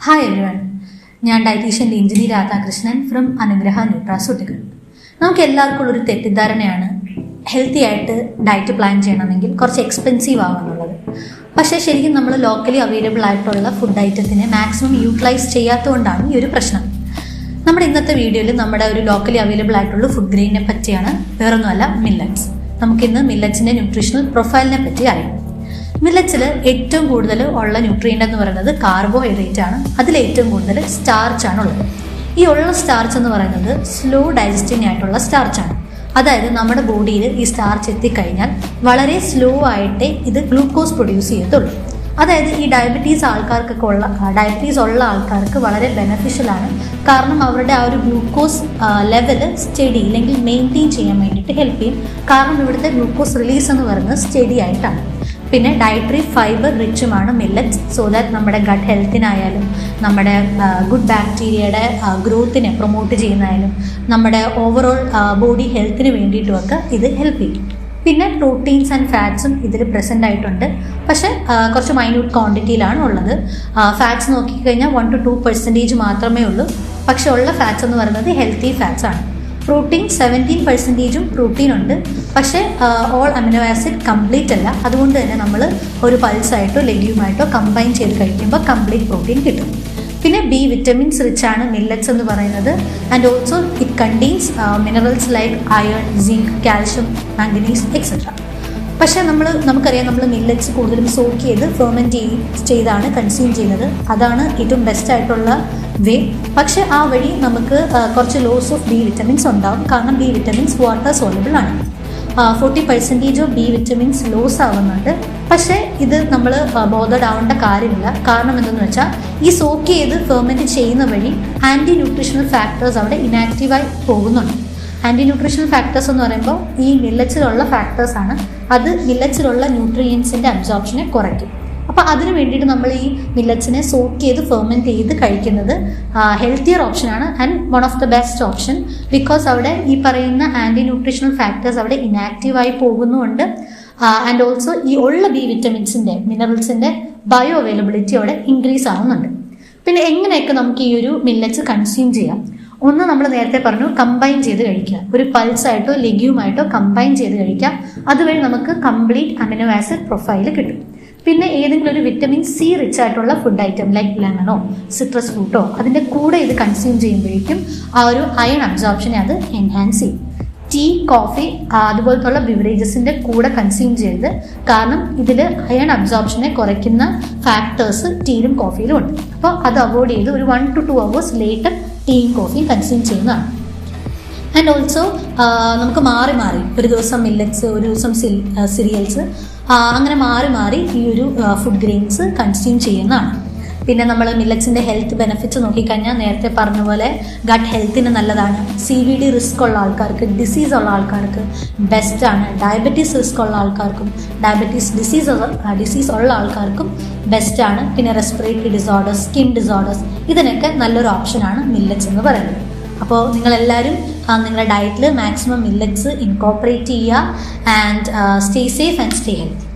Hi everyone, ഞാൻ dietitian Ranjini Radhakrishnan from അനുഗ്രഹ nutraceutical. നമുക്ക് എല്ലാവർക്കും ഉള്ളൊരു തെറ്റിദ്ധാരണയാണ് ഹെൽത്തി ആയിട്ട് ഡയറ്റ് പ്ലാൻ ചെയ്യണമെങ്കിൽ കുറച്ച് എക്സ്പെൻസീവ് ആവുമെന്നുള്ളത്. പക്ഷേ ശരിക്കും നമ്മൾ ലോക്കലി അവൈലബിൾ ആയിട്ടുള്ള ഫുഡ് ഐറ്റത്തിനെ മാക്സിമം യൂട്ടിലൈസ് ചെയ്യാത്തതുകൊണ്ടാണ് ഈ ഒരു പ്രശ്നം. നമ്മുടെ ഇന്നത്തെ വീഡിയോയിൽ നമ്മുടെ ഒരു ലോക്കലി അവൈലബിൾ ആയിട്ടുള്ള ഫുഡ് ഗ്രെയിനെ പറ്റിയാണ്, വേറൊന്നുമല്ല മില്ലറ്റ്സ്. നമുക്കിന്ന് മില്ലറ്റ്സിൻ്റെ ന്യൂട്രീഷണൽ പ്രൊഫൈലിനെ പറ്റി അറിയാം. മില്ലറ്റ്സിൽ ഏറ്റവും കൂടുതൽ ഉള്ള ന്യൂട്രിയൻ്റ് എന്ന് പറയുന്നത് കാർബോഹൈഡ്രേറ്റ് ആണ്. അതിൽ ഏറ്റവും കൂടുതൽ സ്റ്റാർച്ച് ആണ് ഉള്ളത്. ഈ ഉള്ള സ്റ്റാർച്ച് എന്ന് പറയുന്നത് സ്ലോ ഡൈജസ്റ്റിംഗ് ആയിട്ടുള്ള സ്റ്റാർച്ചാണ്. അതായത് നമ്മുടെ ബോഡിയിൽ ഈ സ്റ്റാർച്ച് എത്തിക്കഴിഞ്ഞാൽ വളരെ സ്ലോ ആയിട്ടേ ഇത് ഗ്ലൂക്കോസ് പ്രൊഡ്യൂസ് ചെയ്യത്തുള്ളൂ. അതായത് ഈ ഡയബറ്റീസ് ഉള്ള ആൾക്കാർക്ക് വളരെ ബെനഫിഷ്യലാണ്. കാരണം അവരുടെ ആ ഒരു ഗ്ലൂക്കോസ് ലെവല് സ്റ്റഡി അല്ലെങ്കിൽ മെയിൻറ്റെയിൻ ചെയ്യാൻ വേണ്ടിയിട്ട് ഹെൽപ്പ് ചെയ്യും. കാരണം ഇവിടുത്തെ ഗ്ലൂക്കോസ് റിലീസ് എന്ന് പറയുന്നത് സ്റ്റഡി ആയിട്ടാണ്. പിന്നെ ഡയറ്ററി ഫൈബർ റിച്ചുമാണ് മില്ലറ്റ്സ്. സോ ദാറ്റ് നമ്മുടെ ഗട്ട് ഹെൽത്തിനായാലും നമ്മുടെ ഗുഡ് ബാക്ടീരിയയുടെ ഗ്രോത്തിനെ പ്രൊമോട്ട് ചെയ്യുന്നതായാലും നമ്മുടെ ഓവറോൾ ബോഡി ഹെൽത്തിന് വേണ്ടിയിട്ടുമൊക്കെ ഇത് ഹെൽപ്പ് ചെയ്യും. പിന്നെ പ്രോട്ടീൻസ് ആൻഡ് ഫാറ്റ്സും ഇതിൽ പ്രസൻ്റ് ആയിട്ടുണ്ട്. പക്ഷേ കുറച്ച് മൈന്യൂട്ട് ക്വാണ്ടിറ്റിയിലാണ് ഉള്ളത്. ഫാറ്റ്സ് നോക്കിക്കഴിഞ്ഞാൽ 1 to 2% മാത്രമേ ഉള്ളൂ. പക്ഷെ ഉള്ള ഫാറ്റ്സ് എന്ന് പറയുന്നത് ഹെൽത്തി ഫാറ്റ്സ് ആണ്. പ്രോട്ടീൻ 17% പ്രോട്ടീൻ ഉണ്ട്. പക്ഷേ ഓൾ അമിനോ ആസിഡ് കംപ്ലീറ്റ് അല്ല. അതുകൊണ്ട് തന്നെ നമ്മൾ ഒരു പൾസായിട്ടോ ലെഗ്യൂമായിട്ടോ കമ്പൈൻ ചെയ്ത് കഴിക്കുമ്പോൾ കംപ്ലീറ്റ് പ്രോട്ടീൻ കിട്ടും. പിന്നെ ബി വിറ്റമിൻസ് റിച്ച് ആണ് മില്ലറ്റ്സ് എന്ന് പറയുന്നത്. And also it contains minerals like iron, zinc, calcium, manganese etcetera. പക്ഷേ നമുക്കറിയാം നമ്മൾ മില്ലറ്റ്സ് കൂടുതലും സോക്ക് ചെയ്ത് ഫെർമെൻറ്റ് ചെയ്താണ് കൺസ്യൂം ചെയ്യുന്നത്. അതാണ് ഏറ്റവും ബെസ്റ്റ് ആയിട്ടുള്ള വേ. പക്ഷേ ആ വഴി നമുക്ക് കുറച്ച് ലോസ് ഓഫ് ബി വിറ്റമിൻസ് ഉണ്ടാവും. കാരണം ബി വിറ്റമിൻസ് വാട്ടർ സോലബിൾ ആണ്. 40% ഓഫ് ബി വിറ്റമിൻസ് ലോസ് ആവുന്നുണ്ട്. പക്ഷേ ഇത് നമ്മൾ ബോധഡ് ആവേണ്ട കാര്യമില്ല. കാരണം എന്തെന്ന് വെച്ചാൽ ഈ സോക്ക് ചെയ്ത് ഫെർമെൻറ്റ് ചെയ്യുന്ന വഴി ആൻറ്റി ന്യൂട്രീഷണൽ ഫാക്ടേഴ്സ് അവിടെ ഇനാക്റ്റീവായി പോകുന്നുണ്ട്. ആൻറ്റി ന്യൂട്രീഷണൽ ഫാക്ടേഴ്സ് എന്ന് പറയുമ്പോൾ ഈ മില്ലറ്റ്സിലുള്ള ഫാക്ടേഴ്സാണ്. അത് മില്ലറ്റ്സിലുള്ള ന്യൂട്രിയൻസിൻ്റെ അബ്സോർപ്ഷനെ കുറയ്ക്കും. അപ്പോൾ അതിന് വേണ്ടിയിട്ട് നമ്മൾ ഈ മില്ലറ്റ്സിനെ സോക്ക് ചെയ്ത് ഫെർമെൻറ്റ് ചെയ്ത് കഴിക്കുന്നത് ഹെൽത്തിയർ ഓപ്ഷനാണ് and one of the best option. Because അവിടെ ഈ പറയുന്ന ആൻറ്റി ന്യൂട്രീഷണൽ ഫാക്ടേഴ്സ് അവിടെ ഇനാക്റ്റീവായി പോകുന്നുമുണ്ട്. ആൻഡ് ഓൾസോ ഈ ഉള്ള ബി വിറ്റമിൻസിൻ്റെ മിനറൽസിൻ്റെ ബയോ അവൈലബിലിറ്റി അവിടെ ഇൻക്രീസ് ആവുന്നുണ്ട്. പിന്നെ എങ്ങനെയൊക്കെ നമുക്ക് ഈ ഒരു മില്ലറ്റ്സ് കൺസ്യൂം ചെയ്യാം? ഒന്ന്, നമ്മൾ നേരത്തെ പറഞ്ഞു കമ്പൈൻ ചെയ്ത് കഴിക്കുക. ഒരു പൾസായിട്ടോ ലെഗ്യൂമായിട്ടോ കമ്പൈൻ ചെയ്ത് കഴിക്കാം. അതുവഴി നമുക്ക് കംപ്ലീറ്റ് അമിനോ ആസിഡ് പ്രൊഫൈൽ കിട്ടും. പിന്നെ ഏതെങ്കിലും ഒരു വിറ്റമിൻ സി റിച്ച് ആയിട്ടുള്ള ഫുഡ് ഐറ്റം ലൈക്ക് ലെമണോ സിട്രസ് ഫ്രൂട്ടോ അതിൻ്റെ കൂടെ ഇത് കൺസ്യൂം ചെയ്യുമ്പോഴേക്കും ആ ഒരു അയൺ അബ്സോർപ്ഷനെ അത് എൻഹാൻസ് ചെയ്യും. ടീ, കോഫി അതുപോലത്തുള്ള ബിവറേജസിൻ്റെ കൂടെ കൺസ്യൂം ചെയ്ത്, കാരണം ഇതിൽ അയൺ അബ്സോർപ്ഷനെ കുറയ്ക്കുന്ന ഫാക്ടേഴ്സ് ടീയിലും കോഫിയിലും ഉണ്ട്. അപ്പോൾ അത് അവോയ്ഡ് ചെയ്ത് ഒരു 1 to 2 hours ലേറ്റർ ടീയും കോഫിയും കൺസ്യൂം ചെയ്യുന്നതാണ്. ആൻഡ് ഓൾസോ നമുക്ക് മാറി ഒരു ദിവസം മില്ലറ്റ്സ്, ഒരു ദിവസം സിറിയൽസ്, അങ്ങനെ മാറി ഈ ഒരു ഫുഡ് ഗ്രെയിൻസ് കൺസ്യൂം ചെയ്യുന്നതാണ്. പിന്നെ നമ്മൾ മില്ലറ്റ്സിൻ്റെ ഹെൽത്ത് ബെനിഫിറ്റ്സ് നോക്കിക്കഴിഞ്ഞാൽ നേരത്തെ പറഞ്ഞ പോലെ ഗട്ട് ഹെൽത്തിന് നല്ലതാണ്. CVD റിസ്ക് ഉള്ള ആൾക്കാർക്ക്, ഡിസീസ് ഉള്ള ആൾക്കാർക്ക് ബെസ്റ്റാണ്. ഡയബറ്റീസ് റിസ്ക് ഉള്ള ആൾക്കാർക്കും ഡിസീസ് ഉള്ള ആൾക്കാർക്കും ബെസ്റ്റാണ്. പിന്നെ റെസ്പിറേറ്ററി ഡിസോർഡേഴ്സ്, സ്കിൻ ഡിസോർഡേഴ്സ്, ഇതിനൊക്കെ നല്ലൊരു ഓപ്ഷനാണ് മില്ലറ്റ്സ് എന്ന് പറയുന്നത്. അപ്പോൾ നിങ്ങളെല്ലാവരും നിങ്ങളുടെ ഡയറ്റിൽ മാക്സിമം മില്ലറ്റ്സ് ഇൻകോപ്പറേറ്റ് ചെയ്യുക. And stay safe and stay healthy.